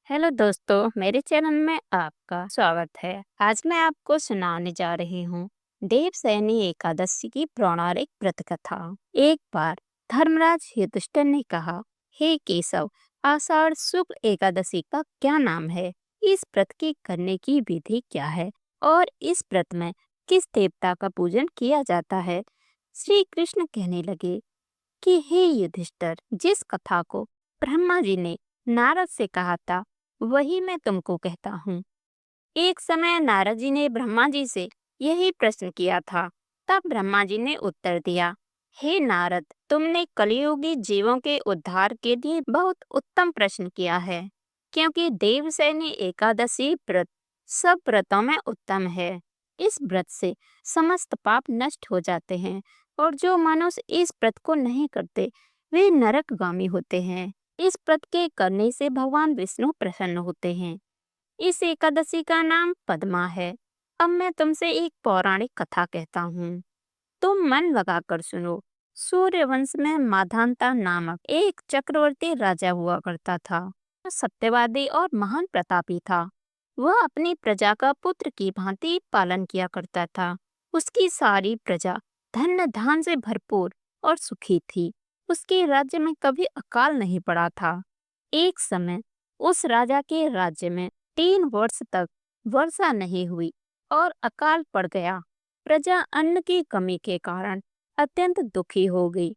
Hello दोस्तों, मेरे channel में आपका स्वागत है। आज मैं आपको सुनाने जा रही हूँ देवसैनी एकादशी की पौराणिक व्रत कथा। एक बार धर्मराज युधिष्ठिर ने कहा, हे केशव, आषाढ़ शुक्ल एकादशी का क्या नाम है? इस व्रत की करने की विधि क्या है और इस व्रत में किस देवता का पूजन किया जाता है? श्री कृष्ण कहने लगे कि हे युधिष्ठिर, जिस कथा को ब्रह्मा जी ने नारद से कहा था वही मैं तुमको कहता हूँ। एक समय नारद जी ने ब्रह्मा जी से यही प्रश्न किया था। तब ब्रह्मा जी ने उत्तर दिया, हे नारद, तुमने कलियुगी जीवों के उद्धार के लिए बहुत उत्तम प्रश्न किया है, क्योंकि देवसैनी एकादशी व्रत सब व्रतों में उत्तम है। इस व्रत से समस्त पाप नष्ट हो जाते हैं और जो मनुष्य इस व्रत को नहीं करते वे नरकगामी होते हैं। इस व्रत के करने से भगवान विष्णु प्रसन्न होते हैं। इस एकादशी का नाम पद्मा है। अब मैं तुमसे एक पौराणिक कथा कहता हूँ, तुम मन लगाकर सुनो। सूर्यवंश में माधांता नामक एक चक्रवर्ती राजा हुआ करता था। वह सत्यवादी और महान प्रतापी था। वह अपनी प्रजा का पुत्र की भांति पालन किया करता था। उसकी सारी प्रजा धन धान से भरपूर और सुखी थी। उसके राज्य में कभी अकाल नहीं पड़ा था। एक समय उस राजा के राज्य में 3 वर्ष तक वर्षा नहीं हुई और अकाल पड़ गया। प्रजा अन्न की कमी के कारण अत्यंत दुखी हो गई।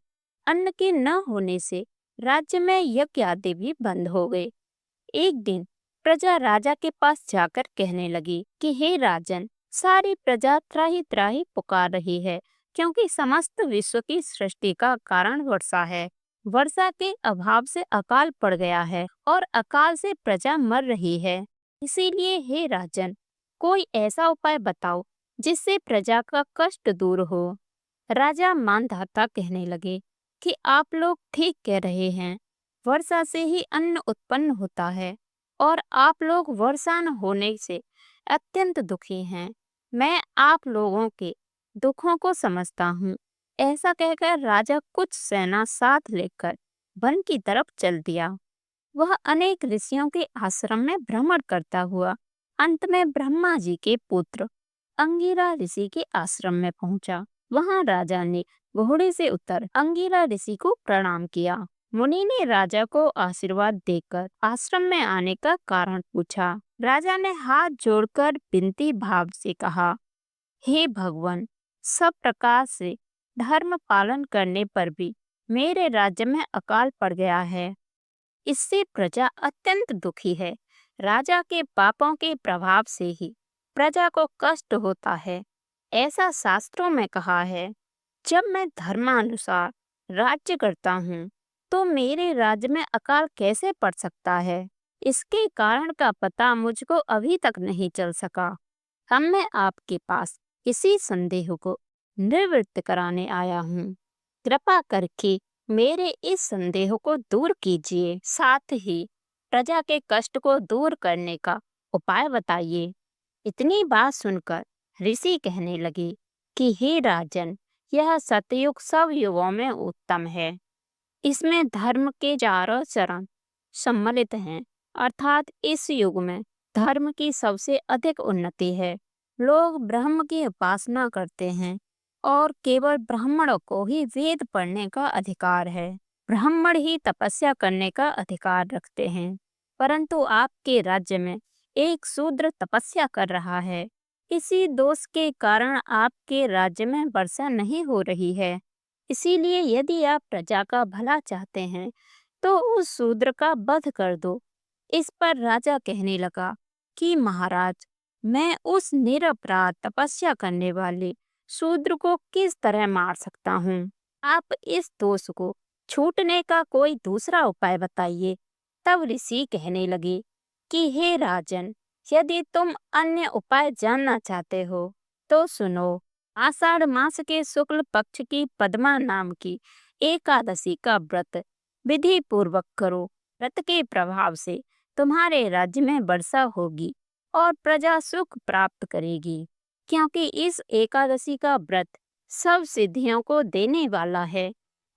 अन्न के न होने से राज्य में यज्ञ आदि भी बंद हो गए। एक दिन प्रजा राजा के पास जाकर कहने लगी कि हे राजन, सारी प्रजा त्राहि त्राहि पुकार रही है, क्योंकि समस्त विश्व की सृष्टि का कारण वर्षा है। वर्षा के अभाव से अकाल पड़ गया है और अकाल से प्रजा मर रही है। इसीलिए हे राजन, कोई ऐसा उपाय बताओ जिससे प्रजा का कष्ट दूर हो। राजा मानधाता कहने लगे कि आप लोग ठीक कह रहे हैं। वर्षा से ही अन्न उत्पन्न होता है और आप लोग वर्षा न होने से अत्यंत दुखी हैं। मैं आप लोगों के दुखों को समझता हूँ। ऐसा कहकर राजा कुछ सेना साथ लेकर वन की तरफ चल दिया। वह अनेक ऋषियों के आश्रम में भ्रमण करता हुआ अंत में ब्रह्मा जी के पुत्र अंगिरा ऋषि के आश्रम में पहुंचा। वहां राजा ने घोड़े से उतर अंगिरा ऋषि को प्रणाम किया। मुनि ने राजा को आशीर्वाद देकर आश्रम में आने का कारण पूछा। राजा ने हाथ जोड़कर विनती भाव से कहा, हे भगवान, सब प्रकार से धर्म पालन करने पर भी मेरे राज्य में अकाल पड़ गया है। इससे प्रजा अत्यंत दुखी है। राजा के पापों के प्रभाव से ही प्रजा को कष्ट होता है। ऐसा शास्त्रों में कहा है। जब मैं धर्मानुसार राज्य करता हूँ तो मेरे राज्य में अकाल कैसे पड़ सकता है? इसके कारण का पता मुझको अभी तक नहीं चल सका। अब मैं आपके पास इसी संदेह को निवृत्त कराने आया हूँ। कृपा करके मेरे इस संदेह को दूर कीजिए, साथ ही प्रजा के कष्ट को दूर करने का उपाय बताइए। इतनी बात सुनकर ऋषि कहने लगे कि हे राजन, यह सतयुग सब युगों में उत्तम है। इसमें धर्म के चारों चरण सम्मिलित हैं, अर्थात इस युग में धर्म की सबसे अधिक उन्नति है। लोग ब्रह्म की उपासना करते हैं और केवल ब्राह्मणों को ही वेद पढ़ने का अधिकार है। ब्राह्मण ही तपस्या करने का अधिकार रखते हैं। परंतु आपके राज्य में एक शूद्र तपस्या कर रहा है। इसी दोष के कारण आपके राज्य में वर्षा नहीं हो रही है। इसीलिए यदि आप प्रजा का भला चाहते हैं तो उस शूद्र का वध कर दो। इस पर राजा कहने लगा कि महाराज, मैं उस निरपराध तपस्या करने वाले शूद्र को किस तरह मार सकता हूँ? आप इस दोष को छूटने का कोई दूसरा उपाय बताइए। तब ऋषि कहने लगे कि हे राजन, यदि तुम अन्य उपाय जानना चाहते हो तो सुनो। आषाढ़ मास के शुक्ल पक्ष की पद्मा नाम की एकादशी का व्रत विधि पूर्वक करो। व्रत के प्रभाव से तुम्हारे राज्य में वर्षा होगी और प्रजा सुख प्राप्त करेगी, क्योंकि इस एकादशी का व्रत सब सिद्धियों को देने वाला है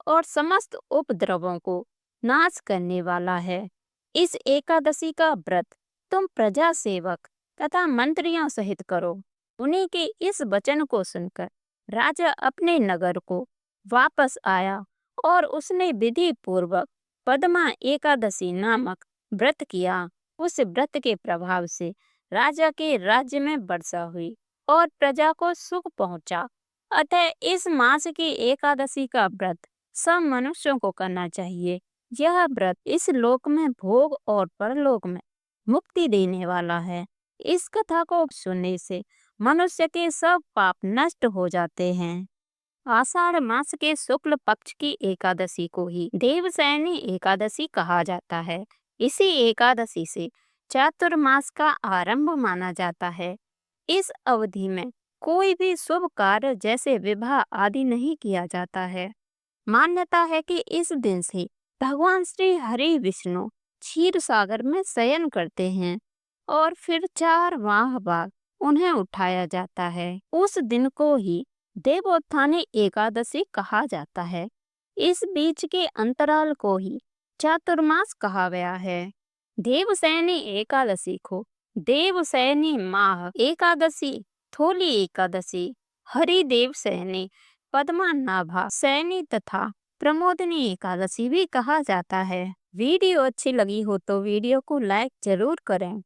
और समस्त उपद्रवों को नाश करने वाला है। इस एकादशी का व्रत तुम प्रजा सेवक तथा मंत्रियों सहित करो। उन्हीं के इस वचन को सुनकर राजा अपने नगर को वापस आया और उसने विधि पूर्वक पद्मा एकादशी नामक व्रत किया। उस व्रत के प्रभाव से राजा के राज्य में वर्षा हुई और प्रजा को सुख पहुंचा। अतः इस मास की एकादशी का व्रत सब मनुष्यों को करना चाहिए। यह व्रत इस लोक में भोग और परलोक में मुक्ति देने वाला है। इस कथा को सुनने से मनुष्य के सब पाप नष्ट हो जाते हैं। आषाढ़ मास के शुक्ल पक्ष की एकादशी को ही देवशयनी एकादशी कहा जाता है। इसी एकादशी से चातुर्मास का आरंभ माना जाता है। इस अवधि में कोई भी शुभ कार्य जैसे विवाह आदि नहीं किया जाता है। मान्यता है कि इस दिन से भगवान श्री हरि विष्णु क्षीर सागर में शयन करते हैं और फिर 4 माह बाद उन्हें उठाया जाता है। उस दिन को ही देवोत्थानी एकादशी कहा जाता है। इस बीच के अंतराल को ही चातुर्मास कहा गया है। देवशयनी एकादशी को देवशयनी माह एकादशी, थोली एकादशी, हरिदेव शयनी, पद्मनाभा शयनी तथा प्रमोदनी एकादशी भी कहा जाता है। वीडियो अच्छी लगी हो तो वीडियो को लाइक जरूर करें।